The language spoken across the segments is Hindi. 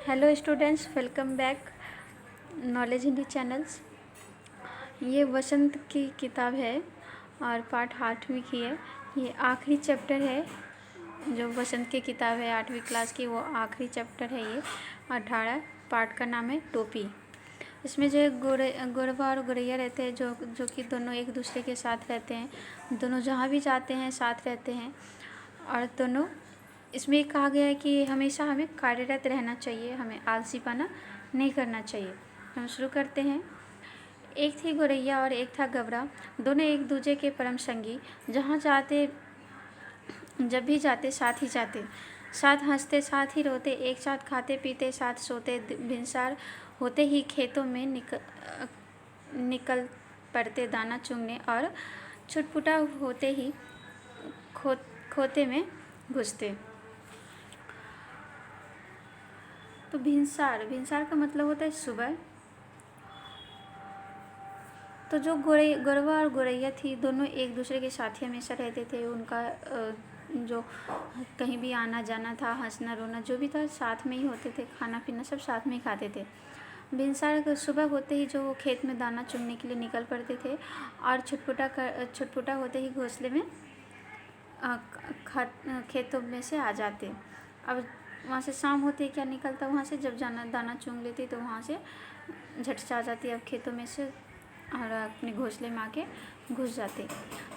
Hello students, welcome back knowledge Hindi channels. ये वसंत की किताब है और पाठ 8वीं की है। ये आखिरी चैप्टर है। जो वसंत की किताब है 8वीं क्लास की, वो आखिरी चैप्टर है। ये 18 पाठ का नाम है टोपी। इसमें जो गुरवा और गुरैया रहते हैं, जो कि दोनों एक दूसरे के साथ रहते हैं। दोनों जहाँ भी जाते हैं साथ रहते हैं। और दोनों इसमें कहा गया है कि हमेशा हमें कार्यरत रहना चाहिए, हमें आलसीपना नहीं करना चाहिए। हम शुरू करते हैं। एक थी गुरैया और एक था गबरा, दोनों एक दूजे के परम संगी। जहाँ जाते जब भी जाते साथ ही जाते, साथ हंसते साथ ही रोते, एक साथ खाते पीते साथ सोते। भिनसार होते ही खेतों में निकल पड़ते दाना चुगने, और छुटपुटा होते ही खोते में घुसते। तो भिनसार का मतलब होता है सुबह। तो जो गौरवा और गौरैया थी, दोनों एक दूसरे के साथ ही हमेशा रहते थे। उनका जो कहीं भी आना जाना था, हंसना रोना जो भी था, साथ में ही होते थे। खाना पीना सब साथ में ही खाते थे। भिनसार सुबह होते ही जो वो खेत में दाना चुगने के लिए निकल पड़ते थे, और छुटपुटा होते ही घोंसले में खेतों में से आ जाते। अब वहाँ से शाम होते ही क्या निकलता वहाँ से, जब दाना चुग लेती तो वहाँ से झट से आ जाती अब खेतों में से, और अपने घोंसले में आके घुस जाते।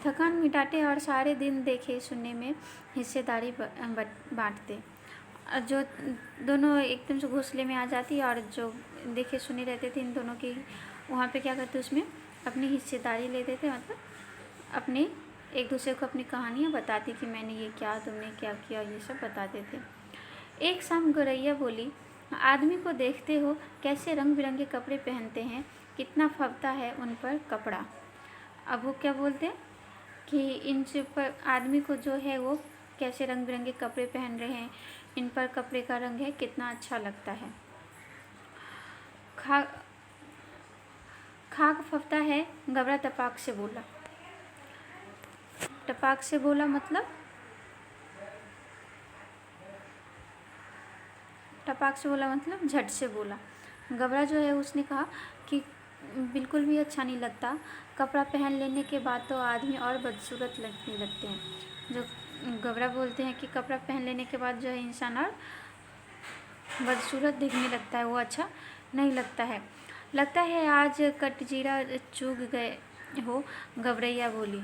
थकान मिटाते और सारे दिन देखे सुनने में हिस्सेदारी बांटते। जो दोनों एकदम से घोंसले में आ जाती, और जो देखे सुने रहते थे इन दोनों की, वहाँ पे क्या करते, उसमें अपनी हिस्सेदारी लेते थे। मतलब अपने एक दूसरे को अपनी कहानियाँ बताती कि मैंने ये किया, तुमने क्या किया, ये सब बताते थे। एक शाम गौरैया बोली, आदमी को देखते हो कैसे रंग बिरंगे कपड़े पहनते हैं, कितना फबता है उन पर कपड़ा। अब वो क्या बोलते हैं कि इन पर आदमी को जो है वो कैसे रंग बिरंगे कपड़े पहन रहे हैं, इन पर कपड़े का रंग है, कितना अच्छा लगता है। खाक फबता है, गबरा टपाक से बोला। टपाक से बोला मतलब झट से बोला। गबरा जो है उसने कहा कि बिल्कुल भी अच्छा नहीं लगता, कपड़ा पहन लेने के बाद तो आदमी और बदसूरत लगने लगते हैं। जो गबरा बोलते हैं कि कपड़ा पहन लेने के बाद जो है इंसान और बदसूरत दिखने लगता है, वो अच्छा नहीं लगता है आज कटजीरा चूग गए हो, गबरैया बोली।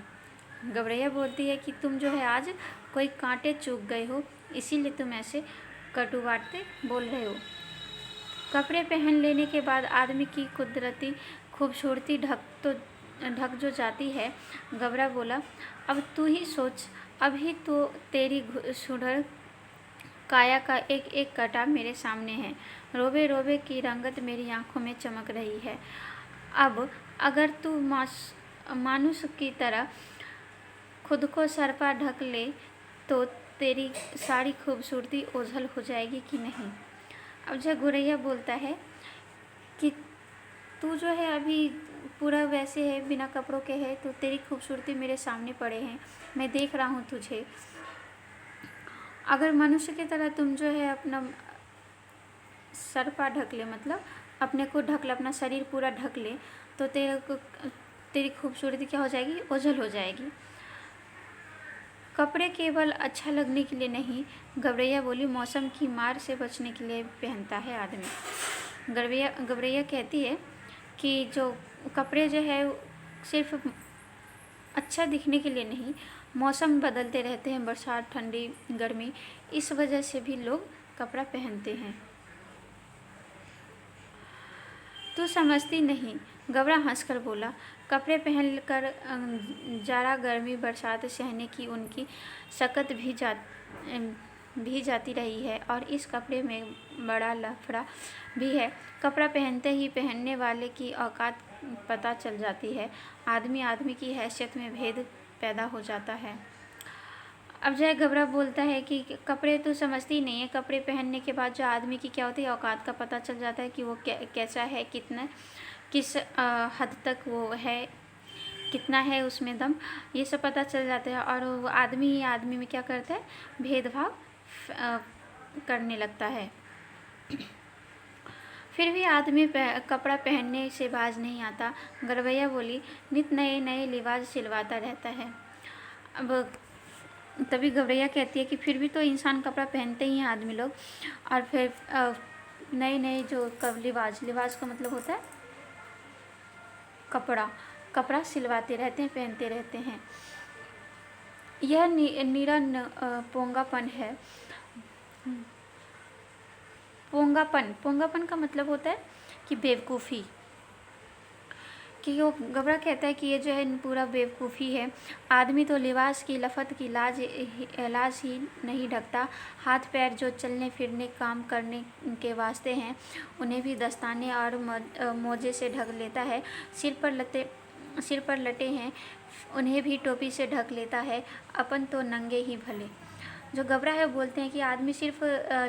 गबरैया बोलती है कि तुम जो है आज कोई कांटे चूग गए हो, इसीलिए तुम ऐसे कटु बातें बोल रहे हो। कपड़े पहन लेने के बाद आदमी की कुदरती खूबसूरती ढक जो जाती है। गबरा बोला, अब तू ही सोच, अभी तो तेरी सुधर काया का एक एक कटा मेरे सामने है, रोबे रोबे की रंगत मेरी आंखों में चमक रही है। अब अगर तू मानुष की तरह खुद को सरपा ढक ले तो तेरी सारी खूबसूरती ओझल हो जाएगी कि नहीं। अब जब गौरैया बोलता है कि तू जो है अभी पूरा वैसे है, बिना कपड़ों के है, तो तेरी खूबसूरती मेरे सामने पड़े हैं, मैं देख रहा हूँ तुझे। अगर मनुष्य की तरह तुम जो है अपना सर पर ढक ले, मतलब अपने को ढक ले, अपना शरीर पूरा ढक ले, तो तेरी खूबसूरती क्या हो जाएगी, ओझल हो जाएगी। कपड़े केवल अच्छा लगने के लिए नहीं, गबरैया बोली, मौसम की मार से बचने के लिए पहनता है आदमी। गबरैया कहती है कि जो कपड़े जो है सिर्फ अच्छा दिखने के लिए नहीं, मौसम बदलते रहते हैं, बरसात ठंडी गर्मी, इस वजह से भी लोग कपड़ा पहनते हैं। तू समझती नहीं, गबरा हंसकर बोला। कपड़े पहनकर जाड़ा गर्मी बरसात सहने की उनकी सकत भी जाती रही है, और इस कपड़े में बड़ा लफड़ा भी है। कपड़ा पहनते ही पहनने वाले की औकात पता चल जाती है, आदमी की हैसियत में भेद पैदा हो जाता है। अब जय गबरा बोलता है कि कपड़े तो समझती नहीं है, कपड़े पहनने के बाद जो आदमी की क्या होती है, औकात का पता चल जाता है कि वो कैसा है, किस हद तक वो है, कितना है उसमें दम, ये सब पता चल जाता है। और वो आदमी ही आदमी में क्या करता है, भेदभाव करने लगता है। फिर भी आदमी कपड़ा पहनने से बाज नहीं आता। गरबैया बोली, नित नए नए लिबास सिलवाता रहता है। अब तभी गौरैया कहती है कि फिर भी तो इंसान कपड़ा पहनते ही हैं आदमी लोग, और फिर नए नए जो लिबास का मतलब होता है कपड़ा, कपड़ा सिलवाते रहते हैं, पहनते रहते हैं। यह नीरा पोंगापन है। पोंगापन का मतलब होता है कि बेवकूफ़ी, कि वो गबरा कहता है कि ये जो है पूरा बेवकूफ़ी है। आदमी तो लिबास की लफत की लाज ही नहीं ढकता। हाथ पैर जो चलने फिरने काम करने के वास्ते हैं उन्हें भी दस्ताने और मोजे से ढक लेता है। सिर पर लटे हैं उन्हें भी टोपी से ढक लेता है। अपन तो नंगे ही भले। जो गबरा है बोलते हैं कि आदमी सिर्फ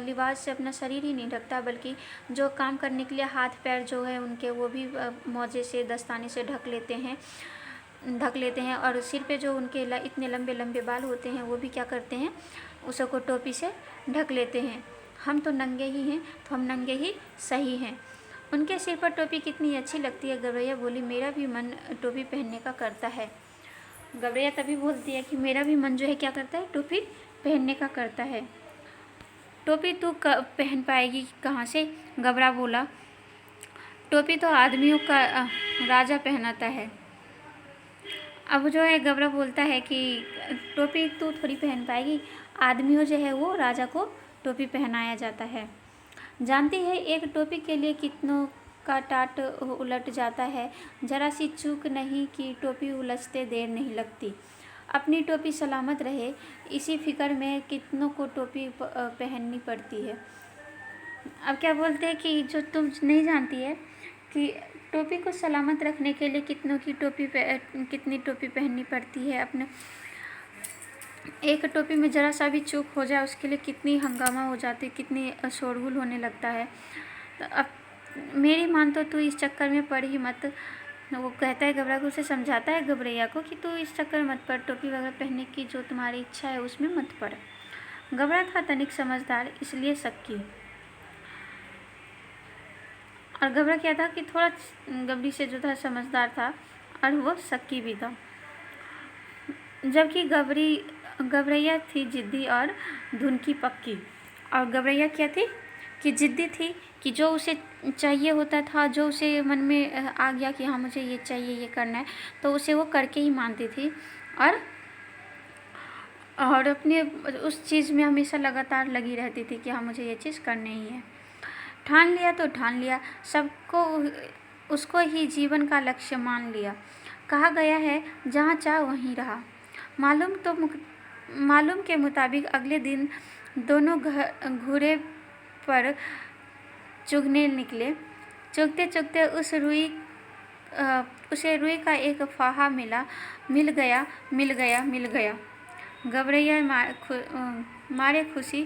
लिबास से अपना शरीर ही नहीं ढकता, बल्कि जो काम करने के लिए हाथ पैर जो है उनके वो भी मोजे से दस्ताने से ढक लेते हैं। और सिर पे जो उनके इतने लंबे लंबे बाल होते हैं वो भी क्या करते हैं, उसको टोपी से ढक लेते हैं। हम तो नंगे ही हैं, तो हम नंगे ही सही हैं। उनके सिर पर टोपी कितनी अच्छी लगती है। गौरैया बोली, मेरा भी मन टोपी पहनने का करता है। गौरैया तभी बोलती है कि मेरा भी मन जो है क्या करता है, टोपी पहनने का करता है। टोपी तू पहन पाएगी कहाँ से? गबरा बोला, टोपी तो आदमियों का राजा पहनाता है। अब जो है गबरा बोलता है कि टोपी तू थोड़ी पहन पाएगी, आदमियों जो है वो राजा को टोपी पहनाया जाता है। जानती है एक टोपी के लिए कितनों का टाट उलट जाता है। जरा सी चूक नहीं कि टोपी उलझते देर नहीं लगती। अपनी टोपी सलामत रहे इसी फिक्र में कितनों को टोपी पहननी पड़ती है। अब क्या बोलते हैं कि जो तुम नहीं जानती है कि टोपी को सलामत रखने के लिए कितनी टोपी पहननी पड़ती है। अपने एक टोपी में ज़रा सा भी चूक हो जाए उसके लिए कितनी हंगामा हो जाती है, कितनी शोरगुल होने लगता है। तो अब मेरी मान तो तू इस चक्कर में पड़ ही मत। वो कहता है गबरा को, उसे समझाता है गबरैया को कि तू इस चक्कर मत पड़, टोपी वगैरह पहनने की जो तुम्हारी इच्छा है उसमें मत पड़। गबरा था तनिक समझदार, इसलिए सक्की। और गबरा क्या था कि थोड़ा गबरी से जो था समझदार था, और वो सक्की भी था। जबकि गबरैया थी जिद्दी और धुन की पक्की। और गबरैया क्या थी कि जिद्दी थी, कि जो उसे चाहिए होता था, जो उसे मन में आ गया कि हाँ मुझे ये चाहिए, ये करना है, तो उसे वो करके ही मानती थी। और अपने उस चीज़ में हमेशा लगातार लगी रहती थी कि हाँ मुझे ये चीज़ करनी ही है। ठान लिया तो ठान लिया, सबको उसको ही जीवन का लक्ष्य मान लिया। कहा गया है जहाँ चाह वहीं रहा। मालूम के मुताबिक अगले दिन दोनों घोड़े पर चुगने निकले। चुगते चुगते उसे रुई का एक फाहा मिल गया। गबरैया मारे खुशी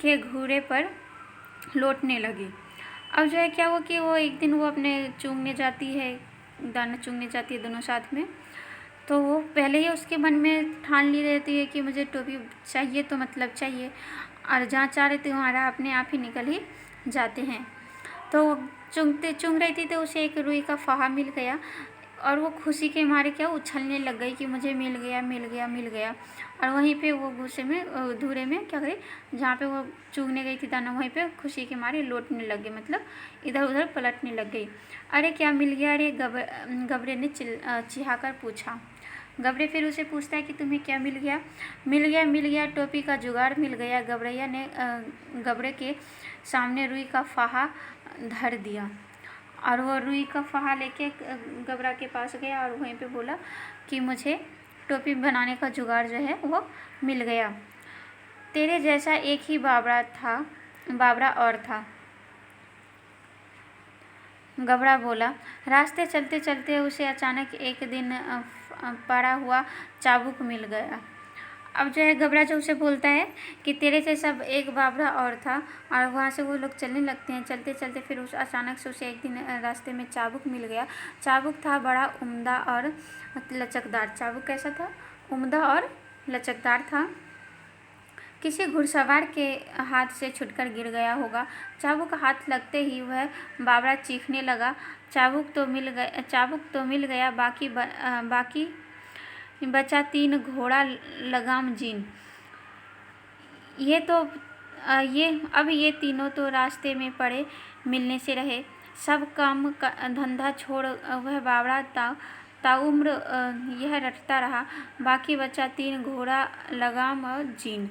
के घोड़े पर लौटने लगी। अब जो है क्या हुआ कि वो एक दिन वो अपने दाना चुगने जाती है दोनों साथ में। तो वो पहले ही उसके मन में ठान ली रहती है कि मुझे टोपी चाहिए, तो मतलब चाहिए, और जहाँ चाह रहे थे वहाँ अपने आप ही निकल ही जाते हैं। तो वो चुंग रही थी तो उसे एक रुई का फाहा मिल गया, और वो खुशी के मारे क्या उछलने लग गई कि मुझे मिल गया। और वहीं पे वो धूरे में क्या करी, जहाँ पे वो चुगने गई थी दाना, वहीं पे खुशी के मारे लौटने लग गई, मतलब इधर उधर पलटने लग गई। अरे क्या मिल गया रे? गबरे ने चिढ़ाकर पूछा। गबरे फिर उसे पूछता है कि तुम्हें क्या मिल गया? मिल गया, टोपी का जुगाड़ मिल गया। गबरैया ने गबरे के सामने रुई का फाहा धर दिया, और वो रुई का फाहा लेके गबरा के पास गया और वहीं पे बोला कि मुझे टोपी बनाने का जुगाड़ जो है वो मिल गया। तेरे जैसा एक ही बाबरा और था। गबरा बोला। रास्ते चलते चलते उसे अचानक एक दिन पड़ा हुआ चाबुक मिल गया। अब जो है गबरा जो उसे बोलता है कि तेरे जैसा एक बाबरा और था, और वहाँ से वो लोग चलने लगते हैं। चलते चलते फिर अचानक से उसे एक दिन रास्ते में चाबुक मिल गया। चाबुक था बड़ा उम्दा और लचकदार। चाबुक कैसा था? उम्दा और लचकदार था। किसी घुड़सवार के हाथ से छूटकर गिर गया होगा। चाबुक हाथ लगते ही वह बावरा चीखने लगा, चाबुक तो मिल गया, बाकी बचा 3 घोड़ा लगाम जीन। ये तीनों तो रास्ते में पड़े मिलने से रहे। सब काम धंधा छोड़ वह बावड़ा ताउम्र यह रटता रहा, बाकी बचा 3 घोड़ा लगाम और जीन।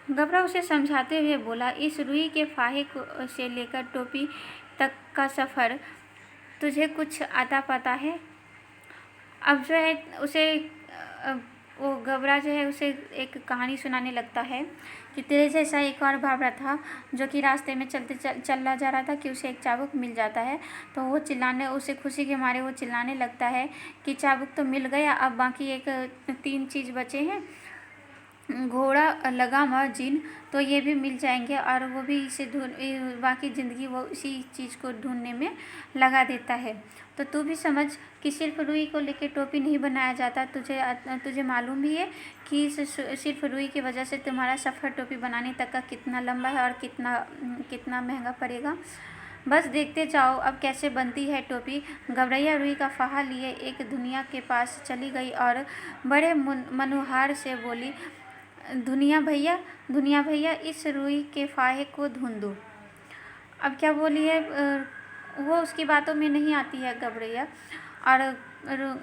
गबरा उसे समझाते हुए बोला, इस रुई के फाहे से लेकर टोपी तक का सफ़र तुझे कुछ आता पता है? अब जो है उसे वो गबरा जो है उसे एक कहानी सुनाने लगता है कि तेरे जैसा एक और बावरा था जो कि रास्ते में चला जा रहा था कि उसे एक चाबुक मिल जाता है। तो वो उसे खुशी के मारे वो चिल्लाने लगता है कि चाबुक तो मिल गया, अब बाकी 3 चीज़ बचे हैं, घोड़ा लगाम और जीन, तो ये भी मिल जाएंगे। और वो भी बाकी ज़िंदगी वो इसी चीज़ को ढूंढने में लगा देता है। तो तू भी समझ कि सिर्फ रुई को लेकर टोपी नहीं बनाया जाता। तुझे मालूम भी है कि सिर्फ रुई की वजह से तुम्हारा सफ़र टोपी बनाने तक का कितना लंबा है और कितना महंगा पड़ेगा। बस देखते जाओ अब कैसे बनती है टोपी। गबरैया रुई का फाहा लिए एक धुनिया के पास चली गई और बड़े मनुहार से बोली, धुनिया भैया इस रुई के फाहे को ढूंढो। अब क्या बोली है, वो उसकी बातों में नहीं आती है गबरैया। और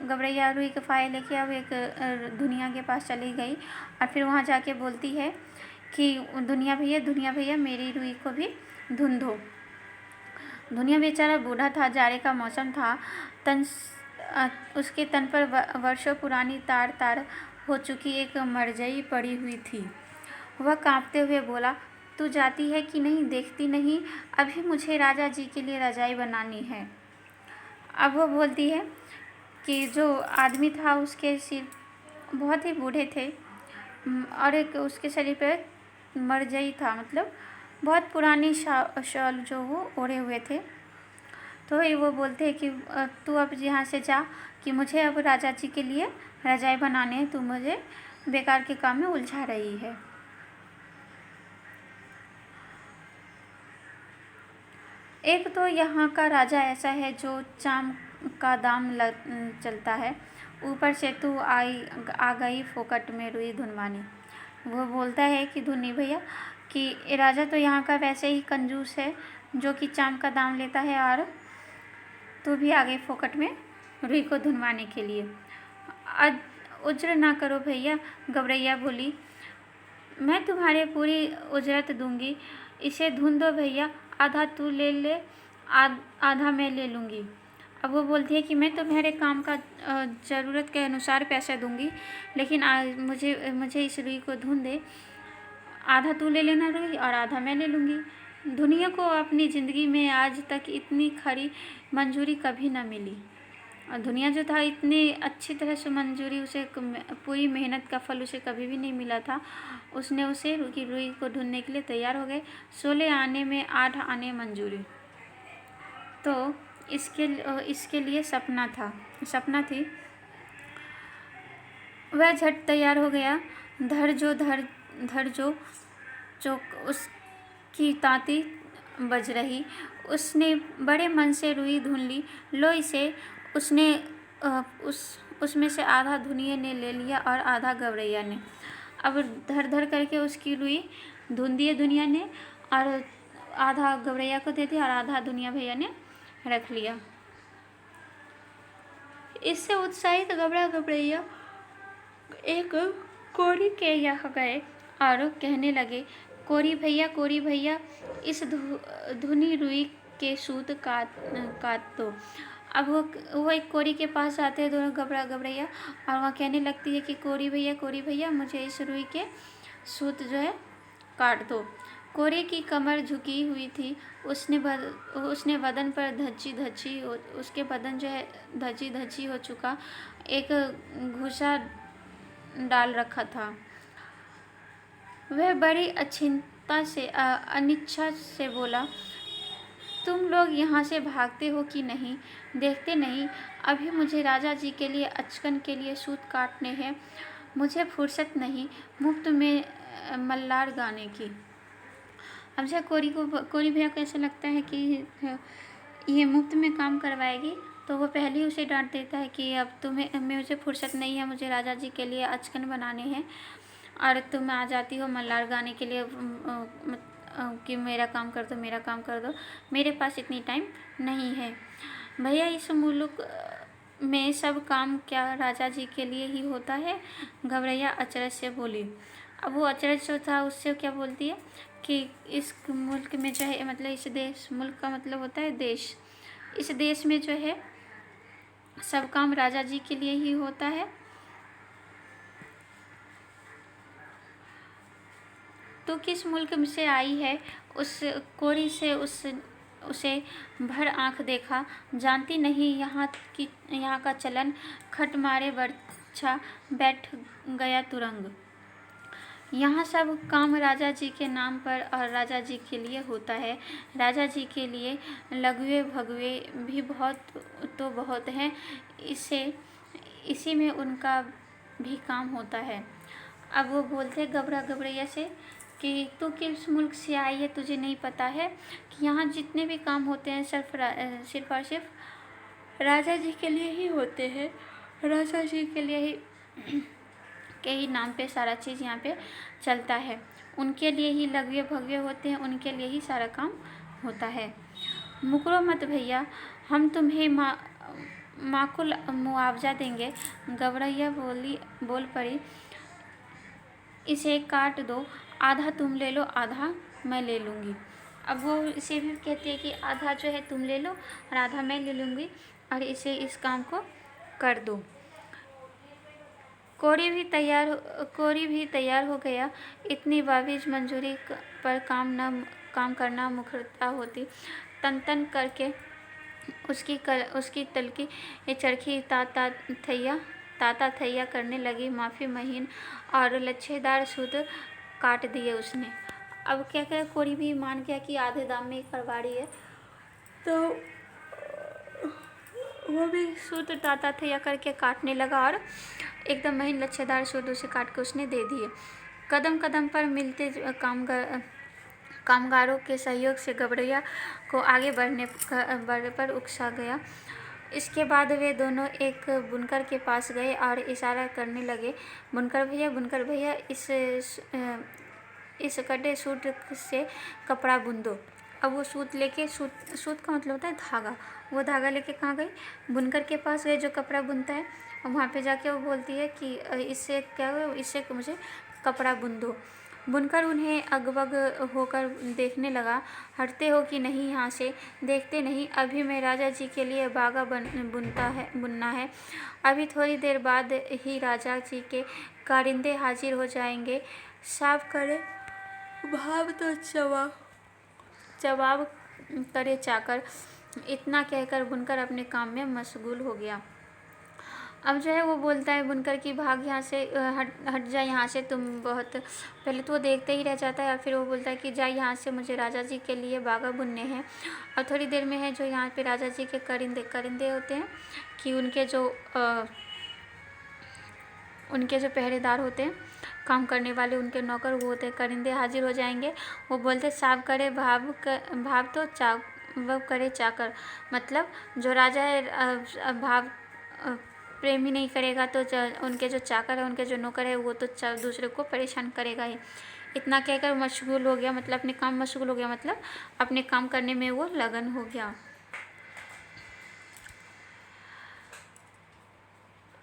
गबरैया रुई के फाहे लेके अब एक धुनिया के पास चली गई और फिर वहाँ जाके बोलती है कि धुनिया भैया मेरी रुई को भी ढूंढो। धुनिया बेचारा बूढ़ा था, जाड़े का मौसम था, उसके तन पर वर्षों पुरानी तार हो चुकी एक मरजई पड़ी हुई थी। वह कांपते हुए बोला, तू जाती है कि नहीं, देखती नहीं, अभी मुझे राजा जी के लिए रजाई बनानी है। अब वो बोलती है कि जो आदमी था उसके सिर बहुत ही बूढ़े थे और एक उसके शरीर पर मरजई था, मतलब बहुत पुरानी शॉल जो वो ओढ़े हुए थे। तो वो बोलते हैं कि तू अब यहाँ से जा कि मुझे अब राजा जी के लिए रजाई बनाने हैं, तू मुझे बेकार के काम में उलझा रही है। एक तो यहाँ का राजा ऐसा है जो चाम का दाम चलता है, ऊपर से तू आ गई फोकट में रुई धुनवाने। वो बोलता है कि धुनी भैया कि राजा तो यहाँ का वैसे ही कंजूस है जो कि चाम का दाम लेता है, और तू भी आ गई फोकट में रुई को धुनवाने के लिए। उज्र ना करो भैया, गबरैया बोली, मैं तुम्हारे पूरी उजरत दूंगी, इसे धुन दो भैया, आधा तू ले आधा मैं ले लूँगी। अब वो बोलती है कि मैं तुम्हारे काम का ज़रूरत के अनुसार पैसा दूंगी, लेकिन मुझे इस रुई को धुन दे, आधा तू ले लेना रुई और आधा मैं ले लूँगी। दुनिया को अपनी ज़िंदगी में आज तक इतनी खरी मंजूरी कभी ना मिली, और दुनिया जो था इतनी अच्छी तरह से मंजूरी, उसे पूरी मेहनत का फल उसे कभी भी नहीं मिला था। उसने उसे रुई को ढूंढने के लिए तैयार हो गए। 16 आने में 8 आने मंजूरी। तो इसके लिए सपना थी। वह झट तैयार हो गया। धर जो उसकी ताती बज रही। उसने बड़े मन से रुई ढूंढ ली। लो इसे उसमें से आधा धुनिया ने ले लिया और आधा गबरैया ने। अब धर करके उसकी रुई ढूंढी है दुनिया ने, और आधा गबरैया को दे दिया और आधा दुनिया भैया ने रख लिया। इससे उत्साहित गबरैया एक कोरी के यहाँ गए और कहने लगे, कोरी भैया इस धुनी रुई के सूत काट दो। अब वो एक कोरी के पास आते हैं दोनों गबरैया, और वहाँ कहने लगती है कि कोरी भैया मुझे इस रुई के सूत जो है काट दो। कोरी की कमर झुकी हुई थी। उसने बदन पर उसके बदन जो है धज्जी हो चुका एक घूसा डाल रखा था। वह बड़ी अनिच्छा से बोला, तुम लोग यहाँ से भागते हो कि नहीं, देखते नहीं, अभी मुझे राजा जी के लिए अचकन के लिए सूत काटने हैं, मुझे फुर्सत नहीं, मल्लार गाने की। अब जो कोरी भैया को ऐसा लगता है कि ये मुफ्त में काम करवाएगी, तो वो पहले ही उसे डांट देता है कि अब तुम्हें मुझे फुर्सत नहीं है, मुझे राजा जी के लिए अचकन बनाने हैं और तुम आ जाती हो मल्लार गाने के लिए कि मेरा काम कर दो, मेरा काम कर दो, मेरे पास इतनी टाइम नहीं है। भैया इस मुल्क में सब काम क्या राजा जी के लिए ही होता है? घबरैया अचरज से बोली। अब वो अचरज जो था उससे क्या बोलती है कि इस मुल्क में जो है, मतलब इस देश, मुल्क का मतलब होता है देश, इस देश में जो है सब काम राजा जी के लिए ही होता है। तो किस मुल्क से आई है? उस कोरी से उसे भर आंख देखा। जानती नहीं यहाँ का चलन, खट मारे बर्छा बैठ गया तुरंग। यहाँ सब काम राजा जी के नाम पर और राजा जी के लिए होता है। राजा जी के लिए लघुए भगुए भी बहुत हैं, इसी में उनका भी काम होता है। अब वो बोलते घबरैया से कि तू किस मुल्क से आई है, तुझे नहीं पता है कि यहाँ जितने भी काम होते हैं सिर्फ और सिर्फ राजा जी के लिए ही होते हैं। राजा जी के लिए ही के ही नाम पे सारा चीज़ यहाँ पे चलता है। उनके लिए ही लघुए भगुए होते हैं, उनके लिए ही सारा काम होता है। मुकरो मत भैया, हम तुम्हें माकुल मुआवजा देंगे। घबरैया बोल पड़ी, इसे काट दो, आधा तुम ले लो, आधा मैं ले लूँगी। अब वो इसे भी कहती है कि आधा जो है तुम ले लो और आधा मैं ले लूँगी और इस काम को कर दो। कोरी भी तैयार हो गया। इतनी बाविज मंजूरी पर काम करना मुखरता होती। तन करके उसकी तलकी चरखी ताता थैया करने लगी। माफी महीन और लच्छेदार सूत काट दिए उसने। अब क्या करे, कोरी भी मान गया कि आधे दाम में करवा रही है, तो वो भी सूत ताता थैया करके काटने लगा और एकदम महीन लच्छेदार सूत उसे काट के उसने दे दिए। कदम पर मिलते कामगारों के सहयोग से घबरैया को आगे बढ़ने पर उकसा गया। इसके बाद वे दोनों एक बुनकर के पास गए और इशारा करने लगे, बुनकर भैया इस कटे सूट से कपड़ा बुन दो। अब वो सूत का मतलब होता है धागा, वो धागा लेके कहाँ गई? बुनकर के पास गए जो कपड़ा बुनता है। और वहाँ पे जाके वो बोलती है कि इससे मुझे कपड़ा बुन दो। बुनकर उन्हें अगबग होकर देखने लगा। हटते हो कि नहीं यहाँ से? देखते नहीं, अभी मैं राजा जी के लिए बागा बुनना है। अभी थोड़ी देर बाद ही राजा जी के कारिंदे हाजिर हो जाएंगे। साफ करे भाव तो जवाब करे चाकर। इतना कहकर बुनकर अपने काम में मशगूल हो गया। अब जो है वो बोलता है बुनकर की भाग यहाँ से, हट जा यहाँ से, तुम बहुत। पहले तो वो देखते ही रह जाता है और फिर वो बोलता है कि जा यहाँ से, मुझे राजा जी के लिए बागा बुनने हैं। और थोड़ी देर में है जो यहाँ पे राजा जी के करिंदे होते हैं कि उनके जो पहरेदार होते हैं, काम करने वाले उनके नौकर वो होते हैं, करिंदे हाजिर हो जाएंगे। वो बोलते साफ करे भाव तो वह करे चाकर। मतलब जो राजा है भाव प्रेमी नहीं करेगा तो उनके जो चाकर है, उनके जो नौकर है, वो तो दूसरे को परेशान करेगा ही। इतना कहकर मशगूल हो गया, मतलब अपने काम मशगूल हो गया, मतलब अपने काम करने में वो लगन हो गया।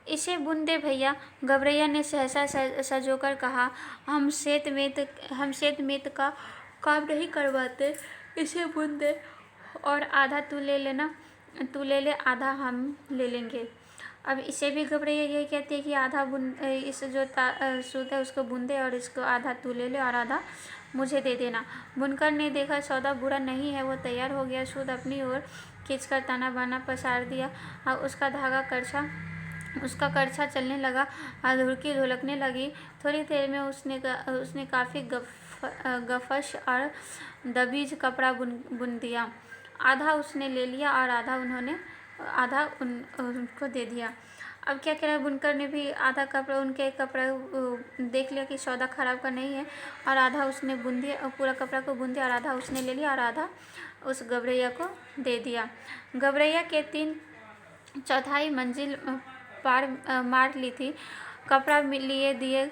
इसे बुन दे भैया, घबरैया ने सहसा सजोकर कहा। हम सेत मेत का काम नहीं करवाते, इसे बुन दे और आधा तू ले ले, आधा हम ले लेंगे। अब इसे भी घबरैया यही कहती है कि आधा इस जो सूत है उसको बुन दे और इसको आधा तू ले ले और आधा मुझे दे देना। बुनकर ने देखा सौदा बुरा नहीं है, वो तैयार हो गया। सूत अपनी ओर खींचकर ताना बाना पसार दिया और उसका करछा चलने लगा और धुड़की धुलकने लगी। थोड़ी देर में उसने काफ़ी गफश और दबीज कपड़ा बुन दिया। आधा उसने ले लिया और आधा उनको दे दिया। अब क्या करा, बुनकर ने भी आधा कपड़ा, उनके कपड़ा देख लिया कि सौदा खराब का नहीं है, और आधा उसने बुन दिया, पूरा कपड़ा को बुन दिया, और आधा उसने ले लिया और आधा उस गवरैया को दे दिया। गवरैया के 3/4 मंजिल पार मार ली थी। कपड़ा लिए दिए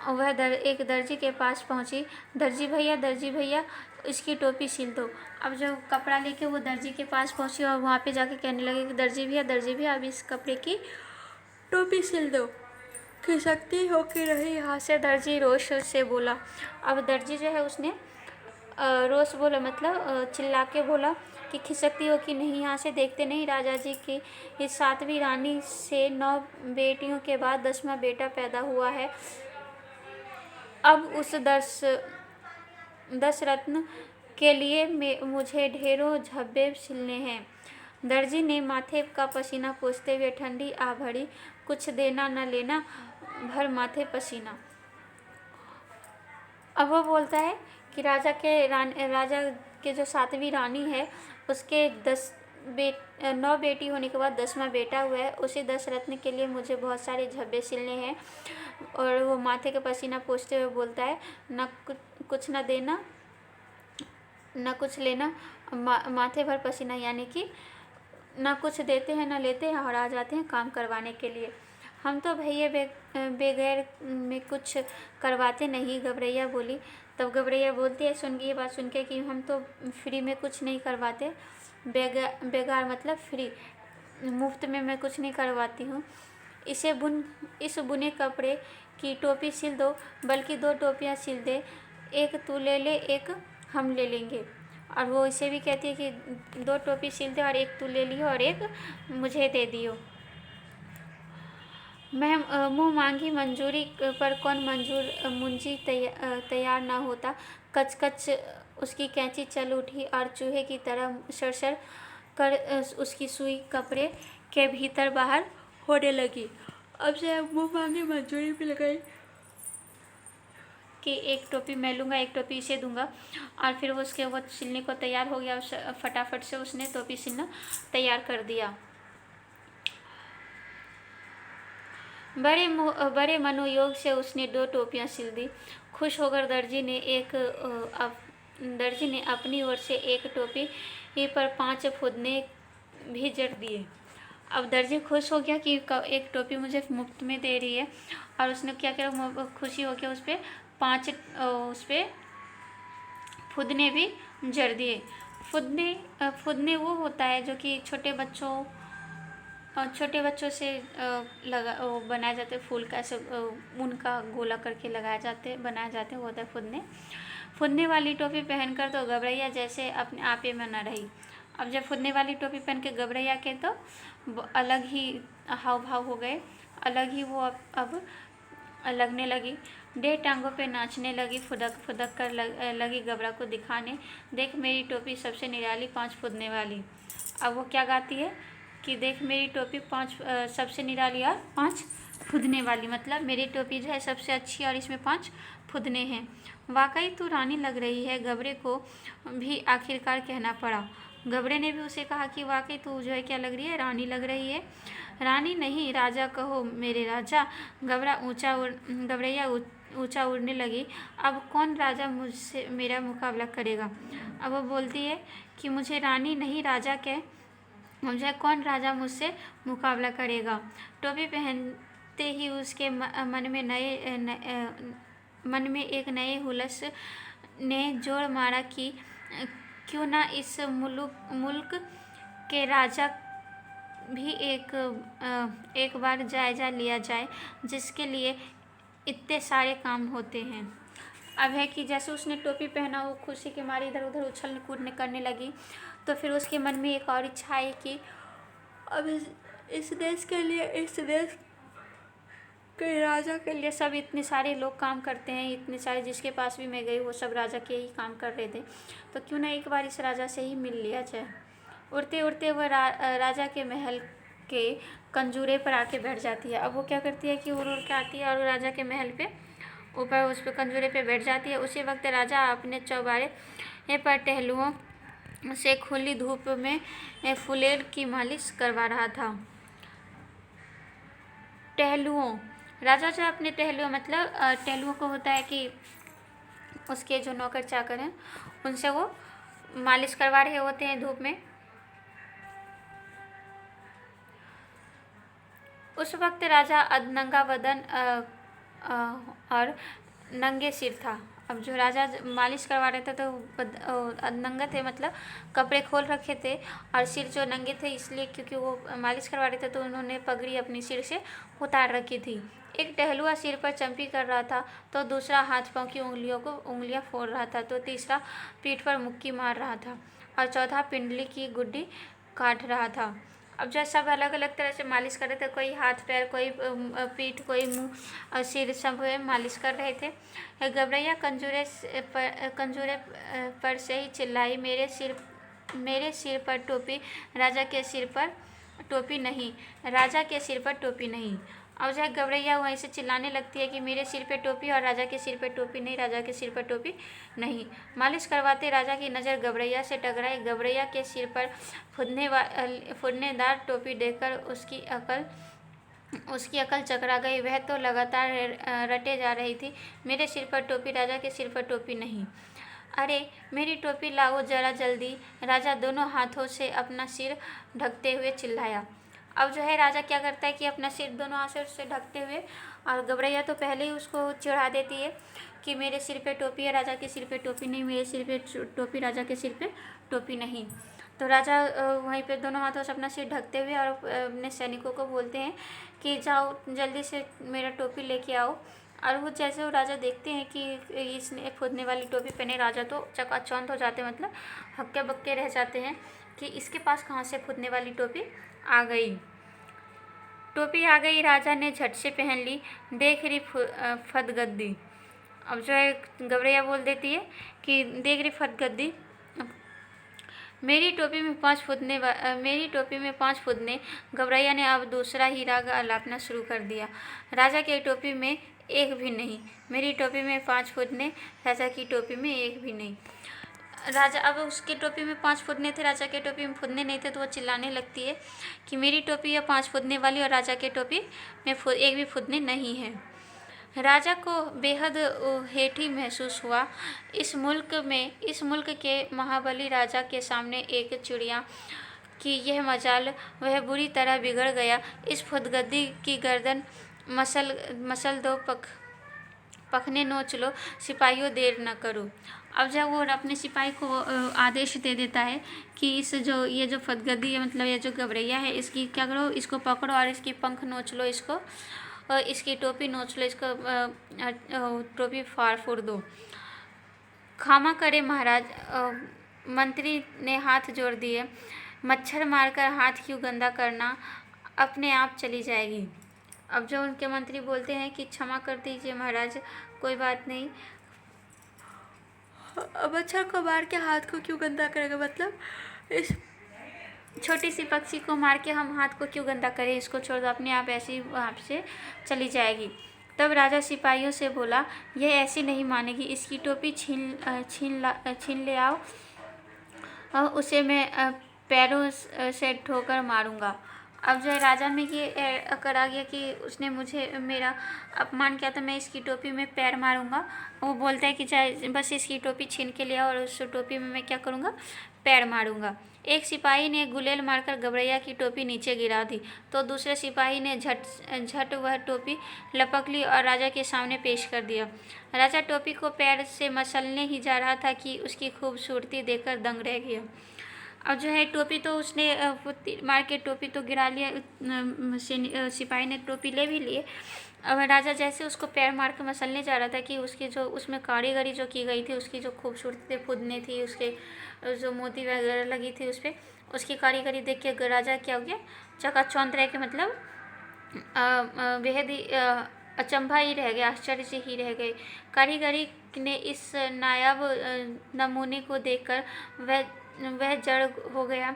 वह एक दर्जी के पास पहुंची। दर्जी भैया इसकी टोपी सिल दो। अब जो कपड़ा लेके वो दर्जी के पास पहुंची और वहाँ पे जाके कहने लगे कि दर्जी भैया अब इस कपड़े की टोपी सिल दो। खिसकती हो कि रही यहाँ से, दर्जी रोष से बोला। अब दर्जी जो है उसने रोष बोला, मतलब चिल्ला के बोला कि खिसकती हो कि नहीं यहाँ से, देखते नहीं राजा जी की इस 7वीं रानी से 9 बेटियों के बाद 10वां बेटा पैदा हुआ है। अब उस 10 रत्न के लिए मुझे ढेरों झब्बे सिलने हैं। दर्जी ने माथे का पसीना पोंछते हुए ठंडी आ भरी, कुछ देना न लेना, भर माथे पसीना। अब वो बोलता है कि राजा के जो 7वीं रानी है उसके 9 बेटी होने के बाद 10वां बेटा हुआ है। उसी 10 रत्न के लिए मुझे बहुत सारे झब्बे सिलने हैं। और वो माथे का पसीना पोंछते हुए बोलता है, न कुछ न देना न कुछ लेना, माथे भर पसीना, यानी कि न कुछ देते हैं न लेते हैं और आ जाते हैं काम करवाने के लिए। हम तो भैया बगैर में कुछ करवाते नहीं, गवरैया बोली। तब गवरैया बोलती है, ये बात सुन के कि हम तो फ्री में कुछ नहीं करवाते, बेगार मतलब फ्री, मुफ्त में मैं कुछ नहीं करवाती हूँ। इस बुने कपड़े की टोपी सिल दो, बल्कि 2 टोपियाँ सिल दे, एक तू ले ले, एक हम ले लेंगे। और वो इसे भी कहती है कि 2 टोपी सिल दे और एक तू ले लियो और एक मुझे दे दियो। मैं मुँह मांगी मंजूरी पर कौन मुंजी तैयार ना होता। कच उसकी कैंची चल उठी और चूहे की तरह सरसर कर उसकी सुई कपड़े के भीतर बाहर होने लगी। अब से मुँह मांगी मंजूरी भी लगाई कि एक टोपी मैं लूँगा, एक टोपी इसे दूंगा। और फिर वो सिलने को तैयार हो गया, फटाफट से उसने टोपी सिलना तैयार कर दिया। बड़े मनोयोग से उसने 2 टोपियाँ सिल दी। खुश होकर दर्जी ने अपनी ओर से एक टोपी पर 5 फुदने भी जड़ दिए। अब दर्जी खुश हो गया कि एक टोपी मुझे मुफ्त में दे रही है, और उसने क्या किया, खुशी हो गया, उस पर 5 फुदने भी जड़ दिए। फुदने वो होता है जो कि छोटे बच्चों से बनाए जाते फूल का, ऐसे ऊन का गोला करके बनाए जाते, वो होता है फुदने वाली टोपी पहनकर तो गवरैया जैसे अपने आपे में न रही। अब जब फुदने वाली टोपी पहन के गवरैया के तो अलग ही हाव भाव हो गए, अलग ही वो अब लगने लगी। 1.5 टांगों पे नाचने लगी, फुदक कर लगी गबरा को दिखाने, देख मेरी टोपी सबसे निराली 5 फुदने वाली। अब वो क्या गाती है कि देख मेरी टोपी 5 सबसे निराली और 5 फुदने वाली, मतलब मेरी टोपी जो है सबसे अच्छी और इसमें 5 फुदने हैं। वाकई तू रानी लग रही है, गबरे को भी आखिरकार कहना पड़ा। गबरे ने भी उसे कहा कि वाकई तू जो है क्या लग रही है, रानी लग रही है। रानी नहीं, राजा कहो मेरे राजा। गवरैया ऊंचा उड़ने लगी। अब कौन राजा मुझसे मेरा मुकाबला करेगा। अब वो बोलती है कि मुझे रानी नहीं राजा कह, मुझे कौन राजा मुझसे मुकाबला करेगा। टोपी पहनते ही उसके मन में एक नए हुलस ने जोर मारा कि क्यों ना इस मुल्क के राजा भी एक बार जायजा लिया जाए, जिसके लिए इतने सारे काम होते हैं। अब है कि जैसे उसने टोपी पहना, वो खुशी के मारे इधर उधर उछल कूदने करने लगी। तो फिर उसके मन में एक और इच्छा आई कि अब इस देश के राजा के लिए सब इतने सारे लोग काम करते हैं, इतने सारे जिसके पास भी मैं गई वो सब राजा के ही काम कर रहे थे, तो क्यों ना एक बार इस राजा से ही मिल लिया जाए। उड़ते उड़ते वह राजा के महल के कंजूरे पर आके बैठ जाती है। अब वो क्या करती है कि उड़ उड़ के आती है और राजा के महल पे ऊपर उस पर कंजूरे पे बैठ जाती है। उसी वक्त राजा अपने चौबारे पर टहलुओं से खुली धूप में फुलेल की मालिश करवा रहा था। टहलुओं, राजा जो अपने टहलुओं मतलब टहलुओं को होता है कि उसके जो नौकर चाकर हैं उनसे वो मालिश करवा रहे होते हैं धूप में। उस वक्त राजा अधनंगा बदन और नंगे सिर था। अब जो राजा मालिश करवा रहे थे तो अधनंगा थे, मतलब कपड़े खोल रखे थे, और सिर जो नंगे थे इसलिए क्योंकि वो मालिश करवा रहे थे तो उन्होंने पगड़ी अपनी सिर से उतार रखी थी। एक टहलुआ सिर पर चंपी कर रहा था, तो दूसरा हाथ पांव की उंगलियां फोड़ रहा था, तो तीसरा पीठ पर मुक्की मार रहा था, और चौथा पिंडली की गुड्डी काट रहा था। अब जो सब अलग अलग तरह से मालिश कर रहे थे, कोई हाथ पैर, कोई पीठ, कोई मुंह, सिर, सब मालिश कर रहे थे। घबरैया कंजूरे पर से ही चिल्लाई, मेरे सिर पर टोपी, राजा के सिर पर टोपी नहीं, राजा के सिर पर टोपी नहीं। अब जो है घबरैया वहीं से चिल्लाने लगती है कि मेरे सिर पे टोपी और राजा के सिर पे टोपी नहीं, राजा के सिर पर टोपी नहीं। मालिश करवाते राजा की नज़र घबरैया से टकराई। घबरैया के सिर पर फुदनेदार टोपी देखकर उसकी अकल चकरा गई। वह तो लगातार रटे जा रही थी, मेरे सिर पर टोपी, राजा के सिर पर टोपी नहीं। अरे मेरी टोपी लाओ जरा जल्दी, राजा दोनों हाथों से अपना सिर ढकते हुए चिल्लाया। अब जो है राजा क्या करता है कि अपना सिर दोनों हाथों से ढकते हुए, और घबरैया तो पहले ही उसको चिढ़ा देती है कि मेरे सिर पे टोपी है, राजा के सिर पे टोपी नहीं, मेरे सिर पे टोपी, राजा के सिर पे टोपी नहीं। तो राजा वहीं पे दोनों हाथों से अपना सिर ढकते हुए और अपने सैनिकों को बोलते हैं कि जाओ जल्दी से मेरा टोपी लेके आओ। और वो जैसे वो राजा देखते हैं कि इसने फुदने वाली टोपी पहने, राजा तो चकाचौंध हो जाते हैं, मतलब हक्के बक्के रह जाते हैं कि इसके पास कहाँ से फुदने वाली टोपी आ गई। टोपी आ गई, राजा ने झट से पहन ली, देख रही फदगद्दी। अब जो है घबरैया बोल देती है कि देख रही फदगद्दी, मेरी टोपी में 5 फुदने। घबरैया ने अब दूसरा ही राग आलापना शुरू कर दिया। राजा की टोपी में एक भी नहीं, मेरी टोपी में 5 फुदने, राजा की टोपी में एक भी नहीं। राजा, अब उसकी टोपी में 5 फुदने थे, राजा के टोपी में फुदने नहीं थे, तो वो चिल्लाने लगती है कि मेरी टोपी है 5 फुदने वाली और राजा के टोपी में एक भी फुदने नहीं है। राजा को बेहद हेठी महसूस हुआ। इस मुल्क के महाबली राजा के सामने एक चिड़िया की यह मजाल, वह बुरी तरह बिगड़ गया। इस फुदगद्दी की गर्दन मसल दो, पखने नोच लो, सिपाहियों देर न करो। अब जब वो अपने सिपाही को आदेश दे देता है कि ये जो फदगद्दी है, मतलब ये जो घबरैया है, इसकी क्या करो, इसको पकड़ो और इसकी पंख नोच लो, इसकी टोपी नोच लो, इसको टोपी फोड़ दो। क्षमा करे महाराज, मंत्री ने हाथ जोड़ दिए, मच्छर मारकर हाथ क्यों गंदा करना, अपने आप चली जाएगी। अब जो उनके मंत्री बोलते हैं कि क्षमा कर दीजिए महाराज, कोई बात नहीं, मच्छर को मार के हाथ को क्यों गंदा करेगा, मतलब इस छोटी सी पक्षी को मार के हम हाथ को क्यों गंदा करें, इसको छोड़ दो, अपने आप ऐसी वहाँ से चली जाएगी। तब राजा सिपाहियों से बोला, यह ऐसी नहीं मानेगी, इसकी टोपी छीन ले आओ, और उसे मैं पैरों से ठोकर मारूंगा। अब जो है राजा में ये अकड़ आ गया कि उसने मेरा अपमान किया, तो मैं इसकी टोपी में पैर मारूंगा। वो बोलता है कि चाहे बस इसकी टोपी छीन के ले आओ और उस टोपी में मैं क्या करूंगा, पैर मारूंगा। एक सिपाही ने गुलेल मारकर घबरैया की टोपी नीचे गिरा दी, तो दूसरे सिपाही ने झट वह टोपी लपक ली और राजा के सामने पेश कर दिया। राजा टोपी को पैर से मसलने ही जा रहा था कि उसकी खूबसूरती देखकर दंग रह गया। अब जो है टोपी तो उसने मार के टोपी तो गिरा लिया, सिपाही ने टोपी ले भी लिए। अब राजा जैसे उसको पैर मार के मसलने जा रहा था कि उसकी जो उसमें कारीगरी जो की गई थी, उसकी जो खूबसूरती फुदने थी, उसके जो मोती वगैरह लगी थी उस पर, उसकी कारीगरी देख के राजा क्या हो गया, चकाचौंध रह के, मतलब बेहद ही अचंभा ही रह गया, आश्चर्य से ही रह गए। कारीगरी ने इस नायाब नमूने को देखकर वह जड़ हो गया।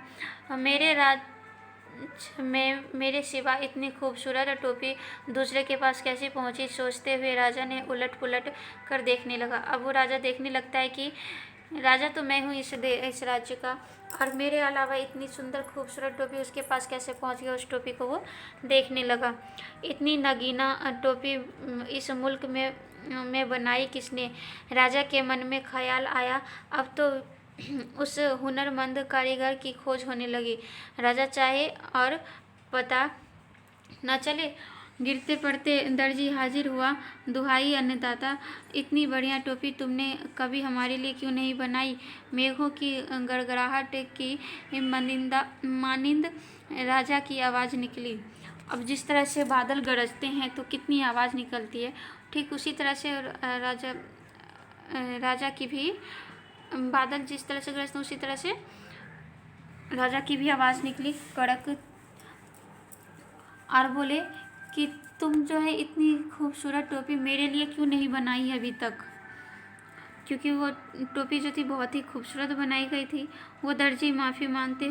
मेरे राज्य में मेरे सिवा इतनी खूबसूरत टोपी दूसरे के पास कैसे पहुंची, सोचते हुए राजा ने उलट पुलट कर देखने लगा। अब वो राजा देखने लगता है कि राजा तो मैं हूँ इस राज्य का, और मेरे अलावा इतनी सुंदर खूबसूरत टोपी उसके पास कैसे पहुंच गया, उस टोपी को वो देखने लगा। इतनी नगीना टोपी इस मुल्क में बनाई किसने? राजा के मन में ख्याल आया। अब तो उस हुनरमंद कारीगर की खोज होने लगी। राजा चाहे और पता न चले। गिरते पड़ते दर्जी हाजिर हुआ। दुहाई अन्नदाता, इतनी बढ़िया टोपी तुमने कभी हमारे लिए क्यों नहीं बनाई? मेघों की गड़गड़ाहट की मानिंद राजा की आवाज़ निकली। अब जिस तरह से बादल गरजते हैं तो कितनी आवाज़ निकलती है, ठीक उसी तरह से राजा की भी, बादल जिस तरह से गरजते हैं उसी तरह से राजा की भी आवाज़ निकली कड़क, और बोले कि तुम जो है इतनी खूबसूरत टोपी मेरे लिए क्यों नहीं बनाई है अभी तक? क्योंकि वो टोपी जो थी बहुत ही खूबसूरत बनाई गई थी। वो दर्जी माफ़ी मांगते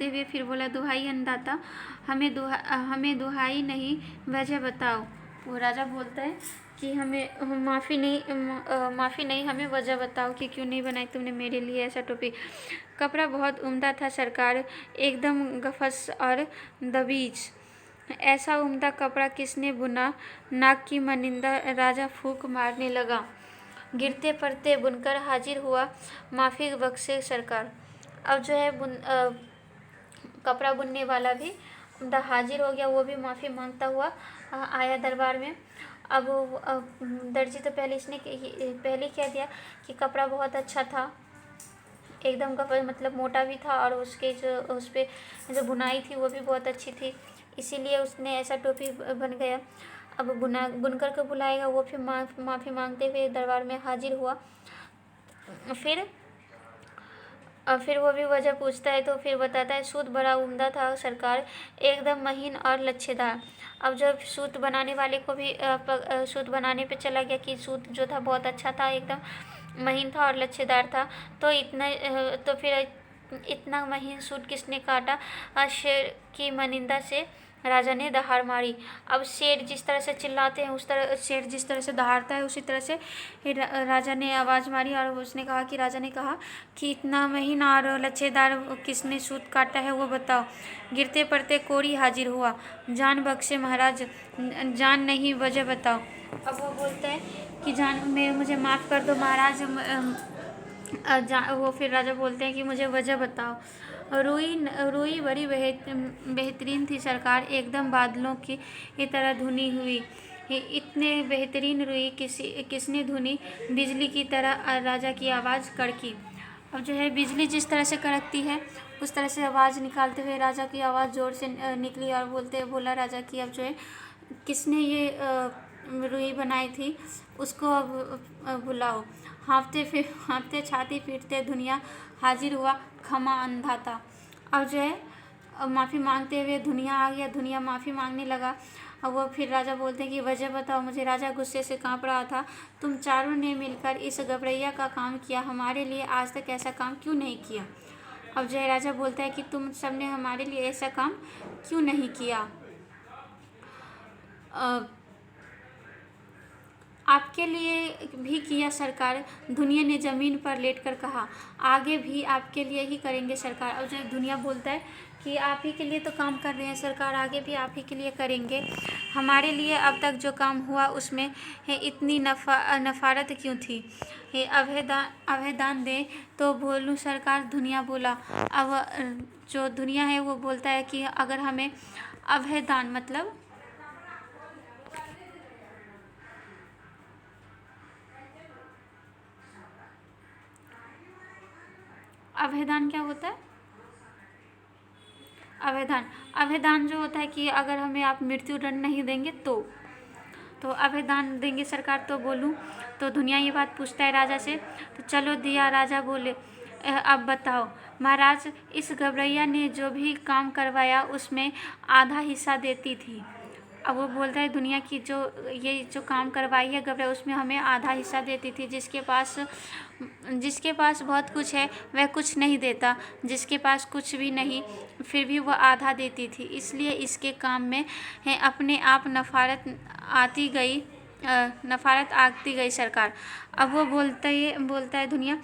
हुए फिर बोला, दुहाई अन्नदाता, हमें दुहाई नहीं, वजह बताओ। वो राजा बोलता है कि हमें माफ़ी नहीं, हमें वजह बताओ कि क्यों नहीं बनाई तुमने मेरे लिए ऐसा टोपी। कपड़ा बहुत उम्दा था सरकार, एकदम गफस और दबीज। ऐसा उम्दा कपड़ा किसने बुना? नाक की मनिंदा राजा फूंक मारने लगा। गिरते पड़ते बुनकर हाजिर हुआ। माफ़ी बख्शे सरकार। अब जो है कपड़ा बुनने वाला भी हाजिर हो गया। वो भी माफ़ी मांगता हुआ आया दरबार में। अब दर्जी तो पहले कह दिया कि कपड़ा बहुत अच्छा था, एकदम कपड़ा मतलब मोटा भी था, और उसके उस पर जो बुनाई थी वो भी बहुत अच्छी थी, इसीलिए उसने ऐसा टोपी बन गया। अब बुनकर को बुलाएगा। वो फिर माफ़ी मांगते हुए दरबार में हाजिर हुआ। फिर वो भी वजह पूछता है तो फिर बताता है, सूत बड़ा उम्दा था सरकार, एकदम महीन और लच्छेदार। अब जब सूत बनाने वाले को भी सूत बनाने पे चला गया कि सूत जो था बहुत अच्छा था, एकदम महीन था और लच्छेदार था। तो फिर इतना महीन सूट किसने काटा? शेर की मनिंदा से राजा ने दहाड़ मारी। अब शेर जिस तरह से चिल्लाते हैं उस तरह शेर जिस तरह से दहाड़ता है उसी तरह से राजा ने आवाज़ मारी, और उसने कहा कि राजा ने कहा कि इतना महीन और लच्छेदार किसने सूत काटा है वो बताओ। गिरते पड़ते कोरी हाजिर हुआ। जान बख्शे महाराज, जान नहीं, वजह बताओ। अब वो बोलता है कि मुझे माफ़ कर दो महाराज। वो फिर राजा बोलते हैं कि मुझे वजह बताओ। रुई बड़ी बेहतरीन थी सरकार, एकदम बादलों की तरह धुनी हुई। इतने बेहतरीन रुई किसने धुनी? बिजली की तरह राजा की आवाज़ कड़की। अब जो है बिजली जिस तरह से कड़कती है उस तरह से आवाज़ निकालते हुए राजा की आवाज़ ज़ोर से निकली, और बोला राजा कि अब जो है किसने ये रुई बनाई थी उसको अब बुलाओ। हाँफते छाती पीटते दुनिया हाजिर हुआ। खमा अंधाता। अब जो है माफ़ी मांगते हुए दुनिया आ गया। दुनिया माफ़ी मांगने लगा। अब वो फिर राजा बोलते हैं कि वजह बताओ मुझे। राजा गुस्से से काँप रहा था। तुम चारों ने मिलकर इस गबरैया का काम किया, हमारे लिए आज तक ऐसा काम क्यों नहीं किया? अब जो है राजा बोलता है कि तुम सबने हमारे लिए ऐसा काम क्यों नहीं किया? आपके लिए भी किया सरकार, दुनिया ने ज़मीन पर लेटकर कहा। आगे भी आपके लिए ही करेंगे सरकार। और जो दुनिया बोलता है कि आप ही के लिए तो काम कर रहे हैं सरकार, आगे भी आप ही के लिए करेंगे। हमारे लिए अब तक जो काम हुआ उसमें इतनी नफारत क्यों थी? अभयदान दें तो बोलूं सरकार, दुनिया बोला। अब जो दुनिया है वो बोलता है कि अगर हमें अभयदान मतलब अभयदान क्या होता है? अभयदान जो होता है कि अगर हमें आप मृत्यु दंड नहीं देंगे तो अभयदान देंगे सरकार। तो बोलूं तो दुनिया ये बात पूछता है राजा से। तो चलो दिया, राजा बोले, अब बताओ महाराज, इस गबरैया ने जो भी काम करवाया उसमें आधा हिस्सा देती थी। अब वो बोलता है दुनिया की जो काम करवाई है गबरैया उसमें हमें आधा हिस्सा देती थी। जिसके पास बहुत कुछ है वह कुछ नहीं देता, जिसके पास कुछ भी नहीं फिर भी वह आधा देती थी। इसलिए इसके काम में अपने आप नफारत आती गई। नफारत आंकती गई सरकार। अब वो बोलता है दुनिया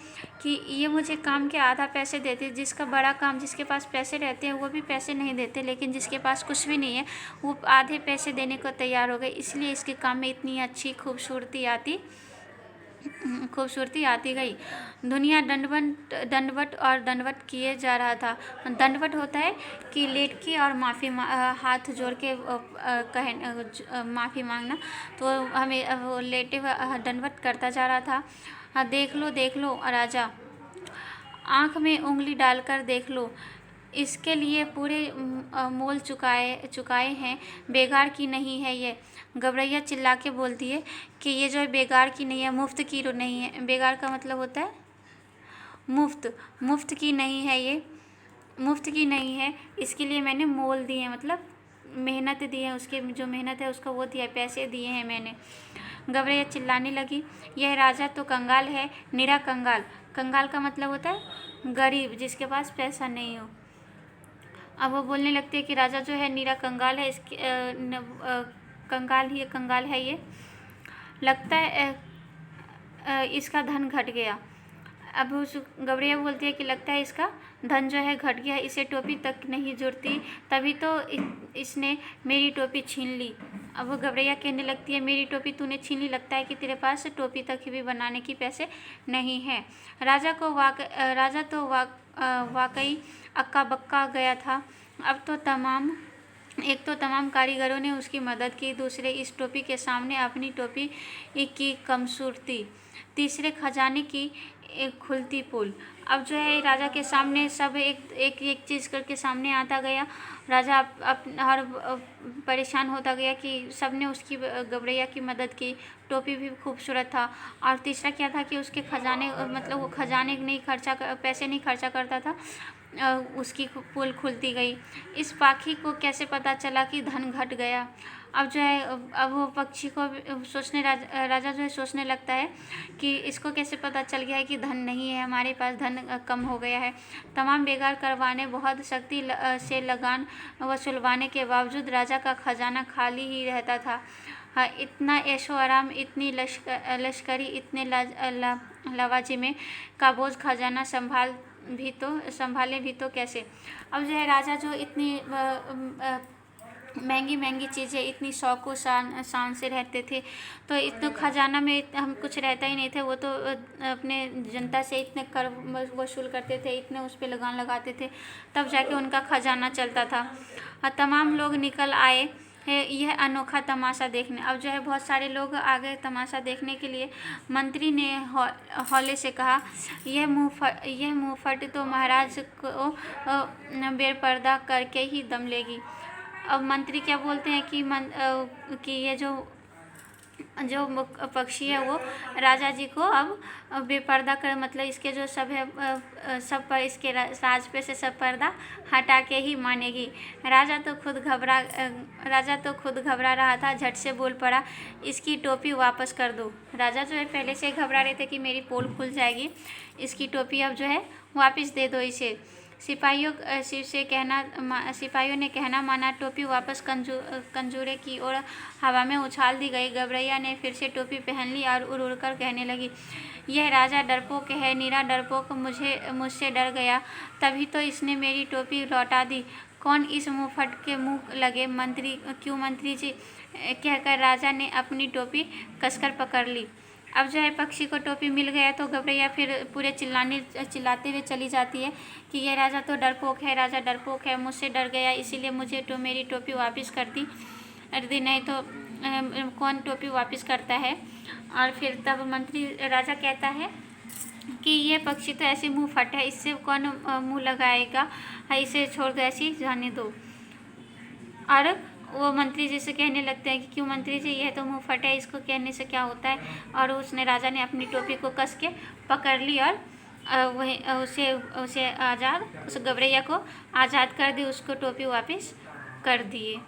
कि ये मुझे काम के आधा पैसे देते, जिसका बड़ा काम, जिसके पास पैसे रहते हैं वो भी पैसे नहीं देते, लेकिन जिसके पास कुछ भी नहीं है वो आधे पैसे देने को तैयार हो गए, इसलिए इसके काम में इतनी अच्छी खूबसूरती आती गई। दुनिया दंडवत और दंडवत किए जा रहा था। दंडवत होता है कि लेट के और हाथ जोड़ के माफ़ी मांगना, तो हमें वो लेटे दंडवत करता जा रहा था। देख लो राजा, आँख में उंगली डालकर देख लो, इसके लिए पूरे मोल चुकाए हैं, बेकार की नहीं है ये। गवरैया चिल्ला के बोलती है कि ये जो है बेकार की नहीं है, मुफ्त की नहीं है। बेकार का मतलब होता है मुफ्त की नहीं है, ये मुफ्त की नहीं है, इसके लिए मैंने मोल दिए हैं, मतलब मेहनत दी है, उसके जो मेहनत है उसका वो दिया है, पैसे दिए हैं मैंने। गवरैया चिल्लाने लगी, यह राजा तो कंगाल है, निरा कंगाल। कंगाल का मतलब होता है गरीब, जिसके पास पैसा नहीं हो। अब वो बोलने लगती है कि राजा जो है निरा कंगाल है, इसके कंगाल है ये, लगता है इसका धन घट गया। अब उस गवरैया बोलती है कि लगता है इसका धन जो है घट गया, इसे टोपी तक नहीं जुड़ती, तभी तो इसने मेरी टोपी छीन ली। अब वो गवरैया कहने लगती है, मेरी टोपी तूने छीन ली, लगता है कि तेरे पास टोपी तक भी बनाने की पैसे नहीं है। राजा तो वाकई अक्का बक्का गया था। एक तो तमाम कारीगरों ने उसकी मदद की, दूसरे इस टोपी के सामने अपनी टोपी की कमसूरती, तीसरे खजाने की एक खुलती पोल। अब जो है राजा के सामने सब एक चीज़ करके सामने आता गया। राजा हर परेशान होता गया कि सबने उसकी गवरैया की मदद की, टोपी भी खूबसूरत था। और तीसरा क्या था कि उसके खजाने, मतलब वो खजाने पैसे नहीं खर्चा करता था, उसकी पोल खुलती गई। इस पाखी को कैसे पता चला कि धन घट गया? अब जो है अब वो पक्षी को राजा जो है सोचने लगता है कि इसको कैसे पता चल गया है कि धन नहीं है, हमारे पास धन कम हो गया है। तमाम बेकार करवाने, बहुत सख्ती से लगान वसूलवाने के बावजूद राजा का खजाना खाली ही रहता था। हाँ, इतना ऐशो आराम, इतनी लश्करी, इतने लवाजिमे का बोझ खजाना संभाले भी तो कैसे? अब जो है राजा जो इतनी महंगी चीज़ें, इतनी शौक़ शान से रहते थे, तो इतना खजाना में हम कुछ रहता ही नहीं थे। वो तो अपने जनता से इतने कर वसूल करते थे, इतने उस पर लगान लगाते थे, तब जाके उनका खजाना चलता था। तमाम लोग निकल आए यह अनोखा तमाशा देखने। अब जो है बहुत सारे लोग आ गए तमाशा देखने के लिए। मंत्री ने हौले से कहा, यह मुँहफट तो महाराज को बेपर्दा करके ही दम लेगी। अब मंत्री क्या बोलते हैं कि ये जो पक्षी है वो राजा जी को अब बेपर्दा कर, मतलब इसके जो सब है सब पर, इसके राज पे से सब पर्दा हटा के ही मानेगी। राजा तो खुद घबरा रहा था, झट से बोल पड़ा, इसकी टोपी वापस कर दो। राजा जो है पहले से घबरा रहे थे कि मेरी पोल खुल जाएगी, इसकी टोपी अब जो है वापस दे दो इसे। सिपाहियों ने कहना माना, टोपी वापस कंजूरे की ओर हवा में उछाल दी गई। गवरैया ने फिर से टोपी पहन ली और उड़ कर कहने लगी, यह राजा डरपोक है, निरा डरपोक, मुझसे डर गया, तभी तो इसने मेरी टोपी लौटा दी। कौन इस मुँहफट के मुँह लगे? मंत्री जी, कहकर राजा ने अपनी टोपी कसकर पकड़ ली। अब जो है पक्षी को टोपी मिल गया तो गवरैया फिर पूरे चिल्लाते हुए चली जाती है कि ये राजा तो डरपोक है, मुझसे डर गया, इसीलिए मुझे मेरी टोपी वापस कर दी, नहीं तो कौन टोपी वापस करता है। और फिर तब मंत्री राजा कहता है कि ये पक्षी तो ऐसे मुँह फट है, इससे कौन मुँह लगाएगा, इसे छोड़ दो, ऐसी जाने दो। और वो मंत्री जी से कहने लगते हैं कि क्यों मंत्री जी, यह तो मुँह फट है, इसको कहने से क्या होता है। और राजा ने अपनी टोपी को कस के पकड़ ली और वही उस गवरैया को आज़ाद कर दी, उसको टोपी वापस कर दिए।